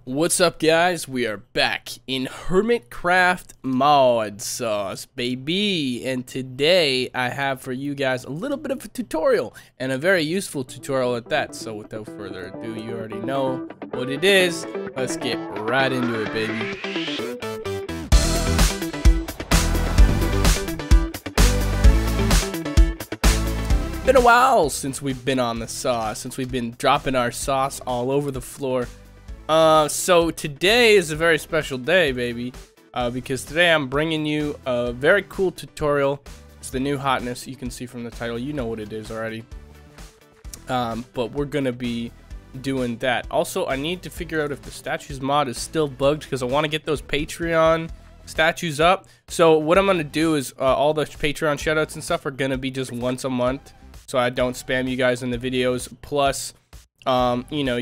What's up, guys? We are back in HermitCraft ModSauce, baby, and today I have for you guys a little bit of a tutorial, and a very useful tutorial at that. So without further ado, you already know what it is. Let's get right into it, baby. Been a while since we've been on the sauce, since we've been dropping our sauce all over the floor. So today is a very special day, baby, because today I'm bringing you a very cool tutorial. It's the new hotness. You can see from the title, you know what it is already. But we're gonna be doing that. Also, I need to figure out if the statues mod is still bugged, because I want to get those Patreon statues up. So what I'm gonna do is all the Patreon shoutouts and stuff are gonna be just once a month, so I don't spam you guys in the videos. Plus, you know,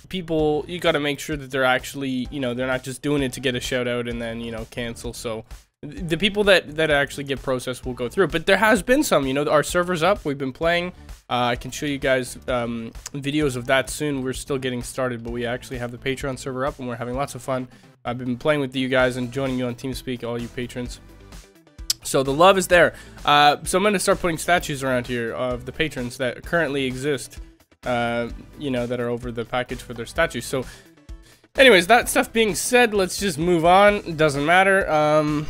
people, you got to make sure that they're actually, you know, they're not just doing it to get a shout out and then, you know, cancel. So the people that actually get processed will go through. But there has been some, you know, our server's up. We've been playing. I can show you guys videos of that soon. We're still getting started, but we actually have the Patreon server up and we're having lots of fun. I've been playing with you guys and joining you on Teamspeak, all you patrons. So the love is there. So I'm going to start putting statues around here of the patrons that currently exist, you know, that are over the package for their statues. So anyways, that stuff being said, let's just move on. It doesn't matter.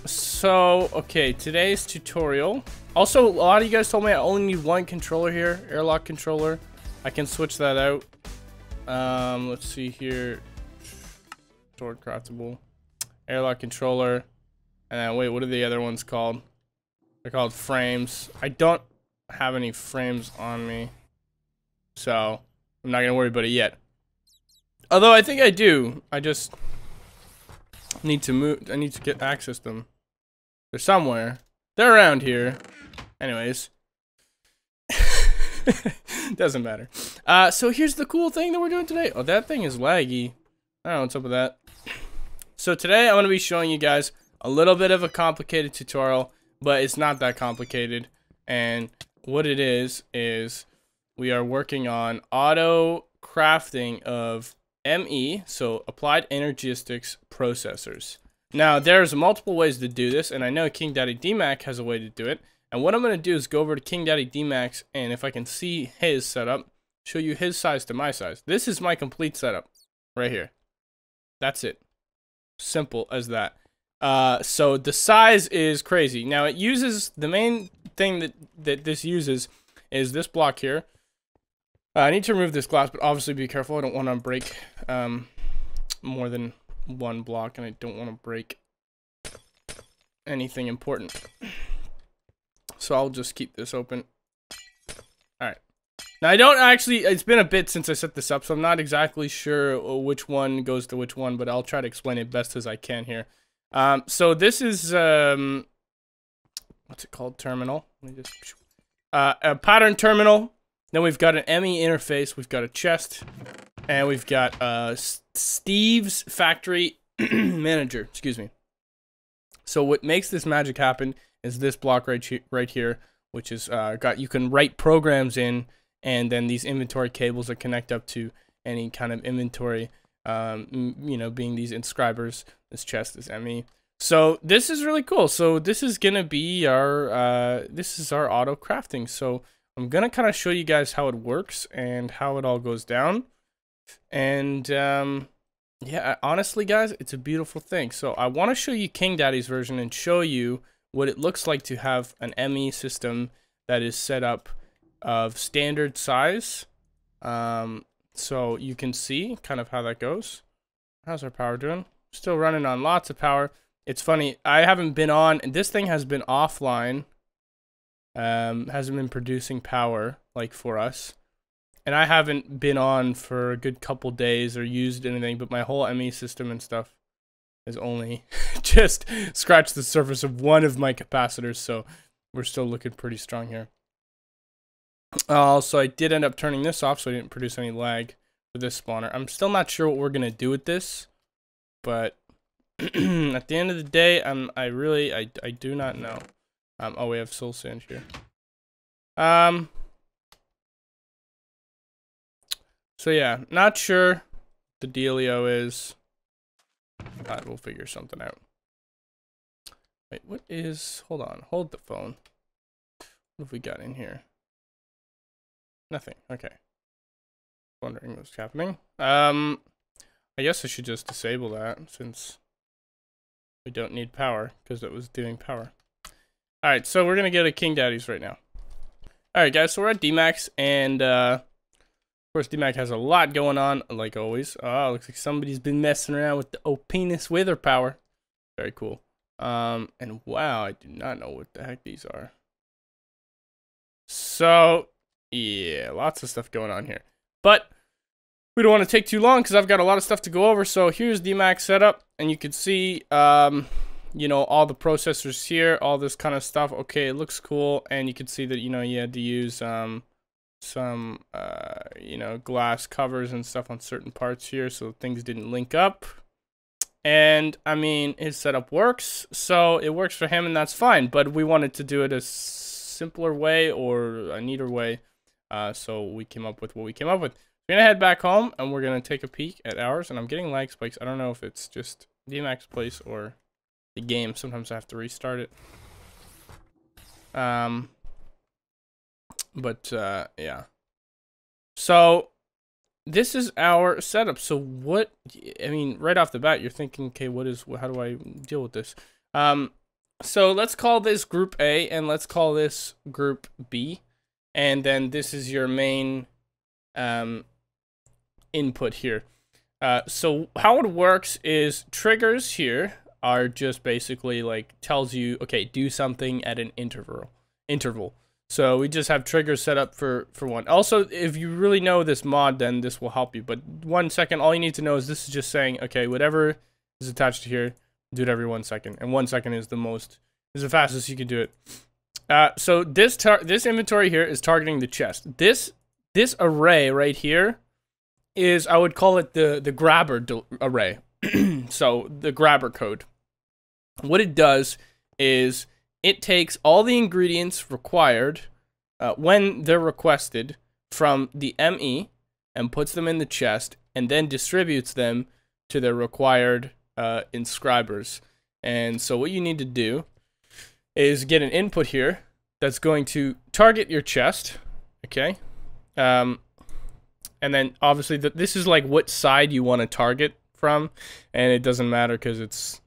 So okay, today's tutorial. Also, a lot of you guys told me I only need one controller here, airlock controller. I can switch that out. Let's see here. Sword craftable, airlock controller. And then, wait, what are the other ones called? They're called frames. I don't have any frames on me, so I'm not gonna worry about it yet. Although I think I do. I just need to move. I need to get access them. They're somewhere. They're around here. Anyways, doesn't matter. So here's the cool thing that we're doing today. Oh, that thing is laggy. I don't know what's up with that. So today I'm gonna be showing you guys a little bit of a complicated tutorial, but it's not that complicated. And what it is we are working on auto crafting of ME, so applied energistics processors. Now there's multiple ways to do this, and I know King Daddy DMAC has a way to do it. And what I'm going to do is go over to King Daddy DMAC's, and if I can see his setup, show you his size to my size. This is my complete setup right here. That's it. Simple as that. So the size is crazy. Now it uses, the main thing that this uses is this block here. I need to remove this glass, but obviously be careful. I don't want to break more than one block, and I don't want to break anything important. So I'll just keep this open. Alright. Now I don't actually, it's been a bit since I set this up, so I'm not exactly sure which one goes to which one, but I'll try to explain it best as I can here. So this is, what's it called? Terminal. Let me just, a pattern terminal. Then we've got an ME interface. We've got a chest, and we've got, Steve's factory manager, excuse me. So what makes this magic happen is this block right here, which is, you can write programs in, and then these inventory cables that connect up to any kind of inventory, you know, being these inscribers. This chest is ME. So this is really cool. So this is gonna be our this is our auto crafting. So I'm gonna kind of show you guys how it works and how it all goes down. And yeah, honestly guys, it's a beautiful thing. So I want to show you King Daddy's version and show you what it looks like to have an ME system that is set up of standard size. So you can see kind of how that goes. How's our power doing? Still running on lots of power. It's funny, I haven't been on, and this thing has been offline. Hasn't been producing power, like, for us. And I haven't been on for a good couple days or used anything, but my whole ME system and stuff has only just scratched the surface of one of my capacitors, so we're still looking pretty strong here. So I did end up turning this off, so I didn't produce any lag for this spawner. I'm still not sure what we're gonna do with this, but at the end of the day, I do not know. Oh, we have soul sand here. So yeah, not sure the dealio is. We'll figure something out. Wait, what is... Hold on. Hold the phone. What have we got in here? Nothing. Okay. Wondering what's happening. I guess I should just disable that since we don't need power because it was doing power. Alright, so we're going to get a King Daddy's right now. Alright guys, so we're at DMAX and of course DMAX has a lot going on like always. Oh, looks like somebody's been messing around with the penis wither power. Very cool. And wow, I do not know what the heck these are. So, yeah, lots of stuff going on here. But we don't want to take too long because I've got a lot of stuff to go over. So here's DMAX setup, and you can see, you know, all the processors here, all this kind of stuff. Okay, it looks cool, and you can see that, you know, you had to use some, you know, glass covers and stuff on certain parts here, so things didn't link up. And, I mean, his setup works, so it works for him, and that's fine. But we wanted to do it a simpler way or a neater way, so we came up with what we came up with. We're gonna head back home and we're gonna take a peek at ours, and I'm getting lag spikes. I don't know if it's just DMAX place or the game. Sometimes I have to restart it. Yeah. So this is our setup. So what, I mean, right off the bat, you're thinking, okay, how do I deal with this? So let's call this group A and let's call this group B. And then this is your main, input here. So how it works is triggers here are just basically like tells you, okay, do something at an interval. So we just have triggers set up for one. Also, if you really know this mod, then this will help you. But 1 second, all you need to know is this is just saying, okay, whatever is attached to here, do it every 1 second. And 1 second is the fastest you can do it. So this inventory here is targeting the chest. This array right here is, I would call it the grabber array. So the grabber code. What it does is it takes all the ingredients required when they're requested from the ME and puts them in the chest and then distributes them to the required inscribers. And so what you need to do is get an input here that's going to target your chest, okay? And then obviously this is like what side you want to target from, and it doesn't matter because it's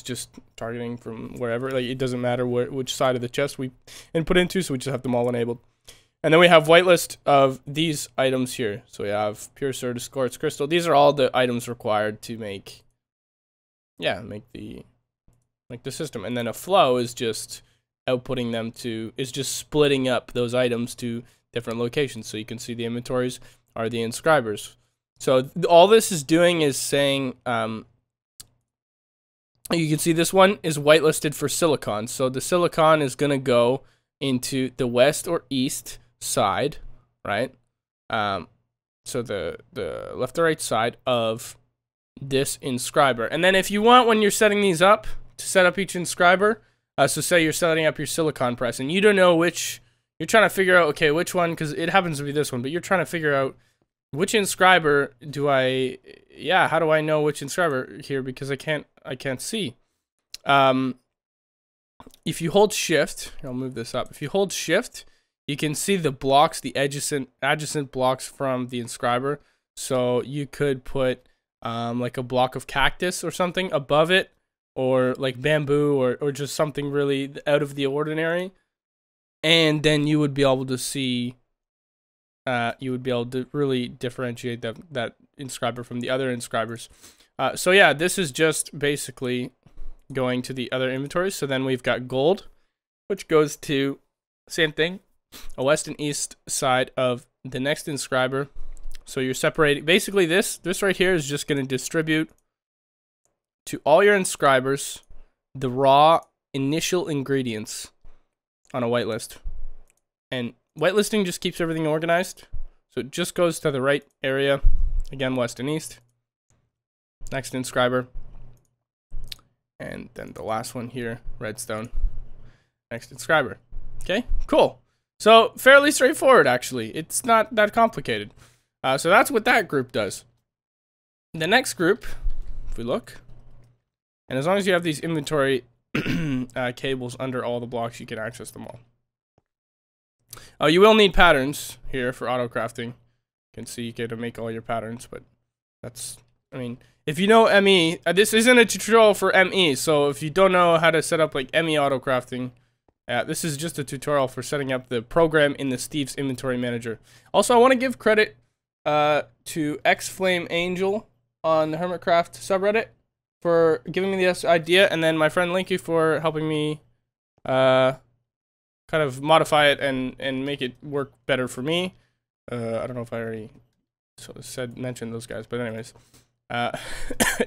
just targeting from wherever. Like it doesn't matter which side of the chest we input into, so we just have them all enabled. And then we have whitelist of these items here. So we have pure Certus, quartz, crystal. These are all the items required to make the system. And then a flow is just outputting them just splitting up those items to different locations. So you can see the inventories are the inscribers. So all this is doing is saying, you can see this one is whitelisted for silicon. So the silicon is going to go into the west or east side, right? So the left or right side of this inscriber. And then if you want, when you're setting these up, to set up each inscriber, so say you're setting up your silicon press and you don't know which, you're trying to figure out, okay, which one, because it happens to be this one, but you're trying to figure out which inscriber how do I know which inscriber here, because I can't see. If you hold shift, I'll move this up. If you hold shift, you can see the blocks, the adjacent blocks from the inscriber. So you could put like a block of cactus or something above it, or like bamboo, or just something really out of the ordinary. And then you would be able to see, you would be able to really differentiate that inscriber from the other inscribers. So yeah, this is just basically going to the other inventories. So then we've got gold, which goes to, same thing, a west and east side of the next inscriber. So you're separating, basically this right here is just going to distribute to all your inscribers the raw initial ingredients on a whitelist. And whitelisting just keeps everything organized. So it just goes to the right area, again, west and east. Next inscriber. And then the last one here, redstone. Next inscriber. Okay, cool. So fairly straightforward, actually. It's not that complicated. So that's what that group does. the next group, if we look, and as long as you have these inventory cables under all the blocks, you can access them all. Oh, you will need patterns here for auto crafting. You can see you get to make all your patterns, but that's, I mean, if you know ME, this isn't a tutorial for ME, so if you don't know how to set up like ME auto crafting, this is just a tutorial for setting up the program in the Steve's Inventory Manager. Also, I want to give credit to XFlameAngel on the HermitCraft subreddit for giving me this idea, and then my friend LINKY for helping me kind of modify it and make it work better for me. I don't know if I already mentioned those guys, but anyways, I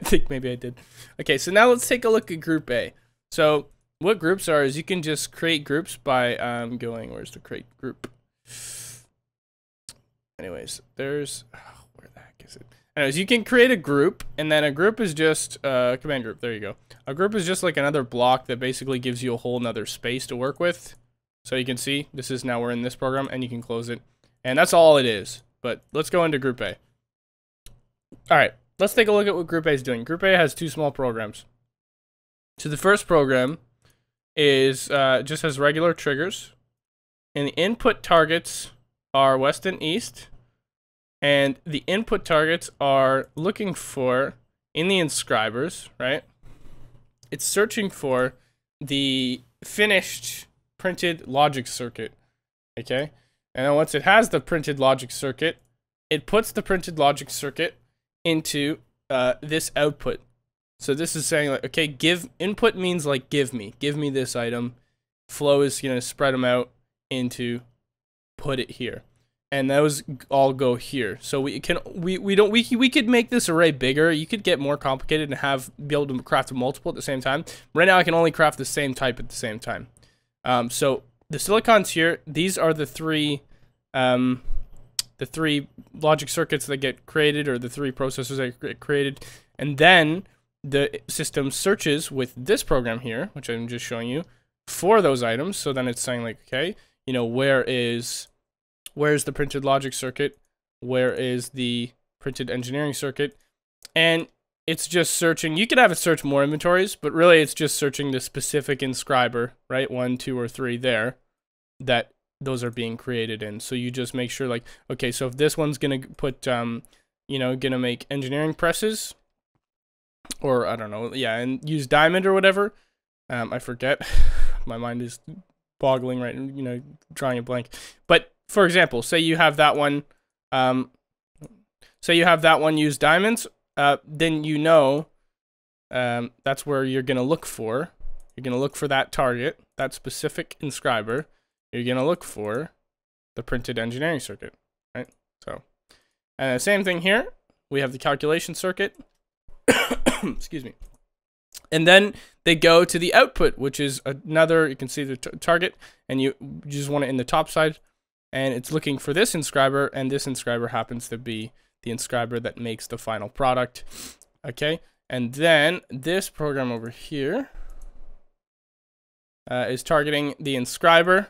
think maybe I did. Okay, so now let's take a look at Group A. So what groups are is you can just create groups by going, where's the create group? Anyways, there's, where the heck is it? Anyways, you can create a group, and then a group is just command group. There you go. A group is just like another block that basically gives you a whole nother space to work with. So you can see this is now we're in this program, and you can close it, and that's all it is. But let's go into Group A. All right, let's take a look at what Group A is doing. Group A has two small programs. So the first program is just has regular triggers, and the input targets are west and east, and the input targets are looking for in the inscribers, right? It's searching for the finished printed logic circuit, okay? And then once it has the printed logic circuit, it puts the printed logic circuit into this output. So this is saying like, okay, give input means like give me this item. Flow is gonna spread them out into put it here, and those all go here. So we could make this array bigger. You could get more complicated and be able to craft multiple at the same time. Right now I can only craft the same type at the same time. So the silicons here, these are the three logic circuits that get created, or the three processors that get created, and then the system searches with this program here, which I'm just showing you, for those items. So then it's saying like, okay, you know, where's the printed logic circuit? Where is the printed engineering circuit? And it's just searching. You could have it search more inventories, but really it's just searching the specific inscriber, right? 1, 2, or 3 there that those are being created in. So you just make sure like, okay, so if this one's gonna put, you know, gonna make engineering presses, or I don't know, yeah, and use diamond or whatever. I forget. My mind is boggling right, you know, drawing a blank. But for example, say you have that one, use diamonds, then you know that's where you're gonna look for. You're gonna look for that target, that specific inscriber. You're gonna look for the printed engineering circuit, right? So, and the same thing here. We have the calculation circuit. Excuse me. And then they go to the output, which is another, you can see the target, and you just want it in the top side, and it's looking for this inscriber, and this inscriber happens to be the inscriber that makes the final product. Okay, and then this program over here is targeting the inscriber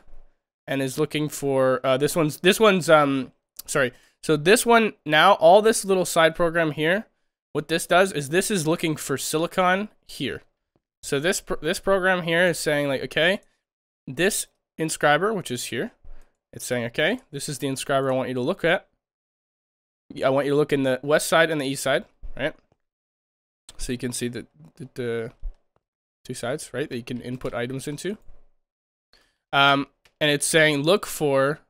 and is looking for this one's sorry. So this one now, all this little side program here, what this does is this is looking for silicon here. So this program here is saying like, okay, this inscriber, which is here, it's saying, okay, this is the inscriber I want you to look at. I want you to look in the west side and the east side, right? So you can see the two sides, right, that you can input items into. And it's saying look for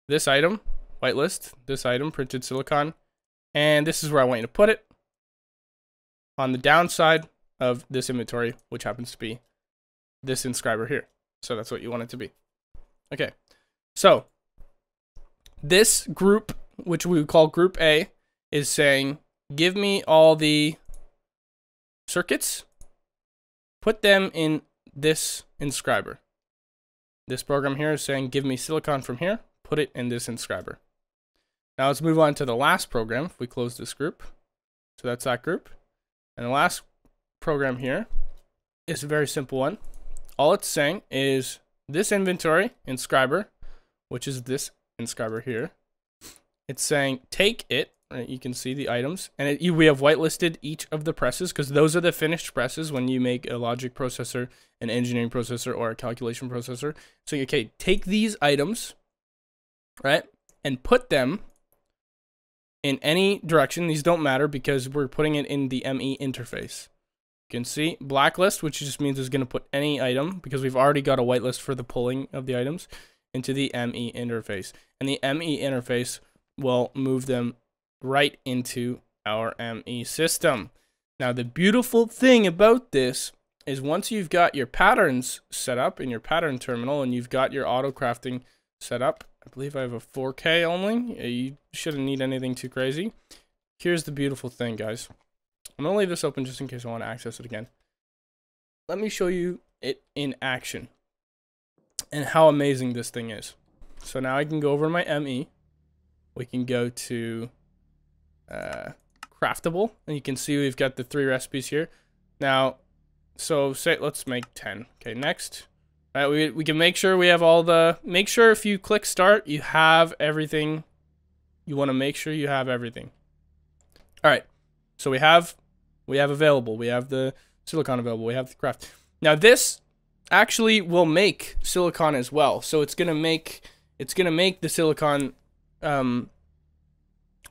this item, whitelist, this item, printed silicon, and this is where I want you to put it on the downside of this inventory, which happens to be this inscriber here. So that's what you want it to be. Okay, so this group, which we would call Group A, is saying, give me all the circuits, put them in this inscriber. This program here is saying, give me silicon from here, put it in this inscriber. Now let's move on to the last program. If we close this group, so that's that group. And the last program here is a very simple one. All it's saying is this inventory inscriber, which is this inscriber here. It's saying take it, right? You can see the items, and we have whitelisted each of the presses because those are the finished presses when you make a logic processor, an engineering processor, or a calculation processor. So, okay, take these items, right, and put them in any direction. These don't matter because we're putting it in the ME interface. You can see blacklist, which just means it's going to put any item, because we've already got a whitelist for the pulling of the items, into the ME interface. And the ME interface will move them right into our ME system. Now, the beautiful thing about this is once you've got your patterns set up in your pattern terminal and you've got your auto crafting set up, I believe I have a 4K only. You shouldn't need anything too crazy. Here's the beautiful thing, guys. I'm going to leave this open just in case I want to access it again. Let me show you it in action and how amazing this thing is. So now I can go over to my ME. We can go to craftable, and you can see we've got the 3 recipes here. Now, so say let's make 10. Okay, next. All right, we can make sure we have all the, make sure if you click start, you have everything. You want to make sure you have everything. All right, so we have available. We have the silicon available. We have the craft. Now this actually will make silicon as well. So it's gonna make the silicon.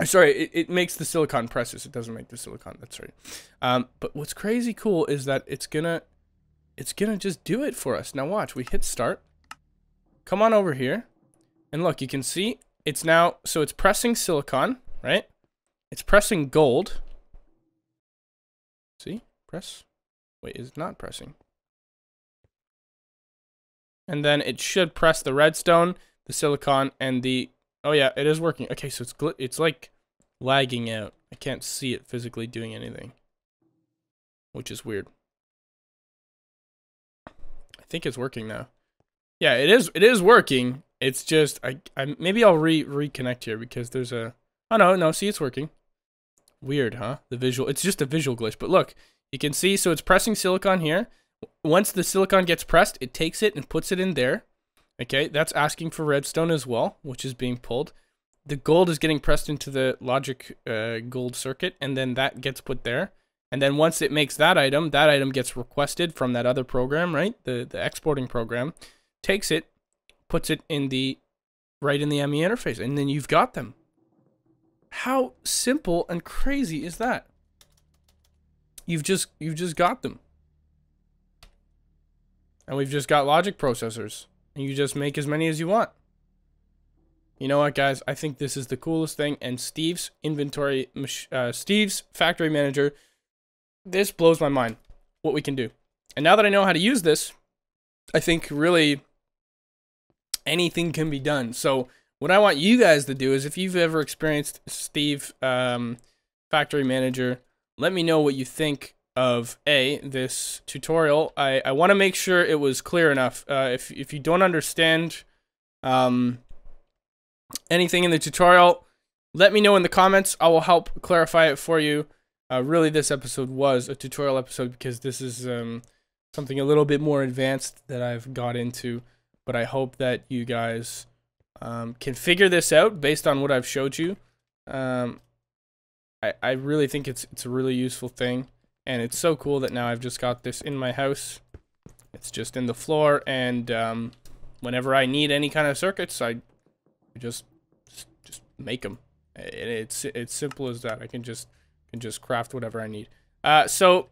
Sorry, it makes the silicon presses. It doesn't make the silicon. That's right. But what's crazy cool is that it's gonna just do it for us. Now watch. We hit start. Come on over here, and look. You can see it's now. So it's pressing silicon, right? It's pressing gold. See? Press. Wait, it's not pressing. And then it should press the redstone, the silicon, and the... Oh yeah, it is working. Okay, so it's like lagging out. I can't see it physically doing anything, which is weird. I think it's working now. Yeah, it is working. It's just maybe I'll reconnect here because there's a... Oh no, see, it's working. Weird, huh? The visual, it's just a visual glitch, but look, you can see, so it's pressing silicon here. Once the silicon gets pressed, it takes it and puts it in there. Okay, that's asking for redstone as well, which is being pulled. The gold is getting pressed into the logic gold circuit, and then that gets put there. And then once it makes that item gets requested from that other program, right? The exporting program, takes it, puts it in the, right in the ME interface, and then you've got them. How simple and crazy is that? You've just got them. And we've just got logic processors. And you just make as many as you want. You know what, guys? I think this is the coolest thing. And Steve's inventory, Steve's factory manager, this blows my mind, what we can do. And now that I know how to use this, I think really anything can be done. So what I want you guys to do is, if you've ever experienced Steve Factory Manager, let me know what you think of this tutorial. I want to make sure it was clear enough. If you don't understand anything in the tutorial, let me know in the comments. I will help clarify it for you. Really, this episode was a tutorial episode because this is something a little bit more advanced that I've got into. But I hope that you guys can figure this out based on what I've showed you. I really think it's a really useful thing, and it's so cool that now I've just got this in my house. It's just in the floor, and whenever I need any kind of circuits, I just make them. It's simple as that. I can just craft whatever I need. So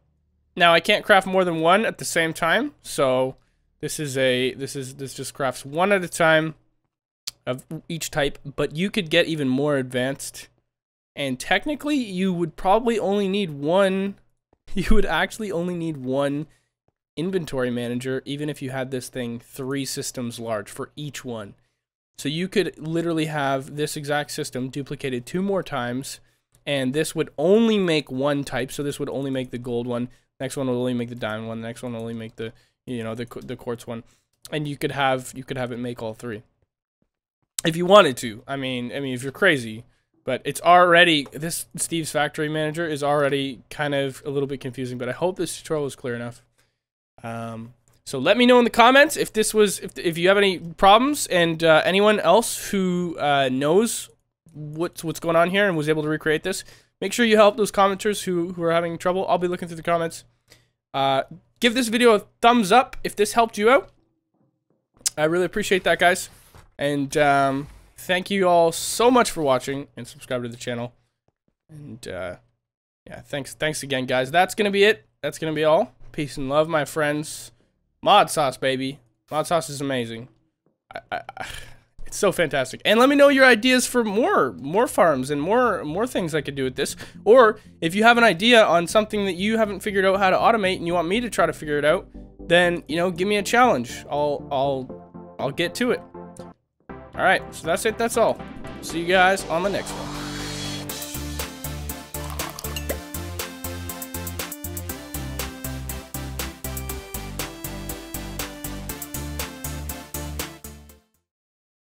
now I can't craft more than one at the same time. So this just crafts one at a time of each type, but you could get even more advanced, and technically you would probably only need one. You would actually only need one inventory manager, even if you had this thing 3 systems large for each one. So you could literally have this exact system duplicated 2 more times, and this would only make one type. So this would only make the gold one. Next one will only make the diamond one. The next one will only make the the quartz one, and you could have it make all 3. If you wanted to. I mean, if you're crazy, but it's already, this Steve's Factory Manager is already kind of a little bit confusing, but I hope this tutorial is clear enough. So let me know in the comments if you have any problems, and anyone else who knows what's going on here and was able to recreate this. Make sure you help those commenters who are having trouble. I'll be looking through the comments. Give this video a thumbs up if this helped you out. I really appreciate that, guys. And thank you all so much for watching, and subscribe to the channel. And yeah, thanks again, guys. That's gonna be it. That's gonna be all. Peace and love, my friends. ModSauce, baby. ModSauce is amazing. It's so fantastic. And let me know your ideas for more farms and more things I could do with this. Or if you have an idea on something that you haven't figured out how to automate and you want me to try to figure it out, then, you know, give me a challenge. I'll get to it. All right, so that's it. That's all. See you guys on the next one.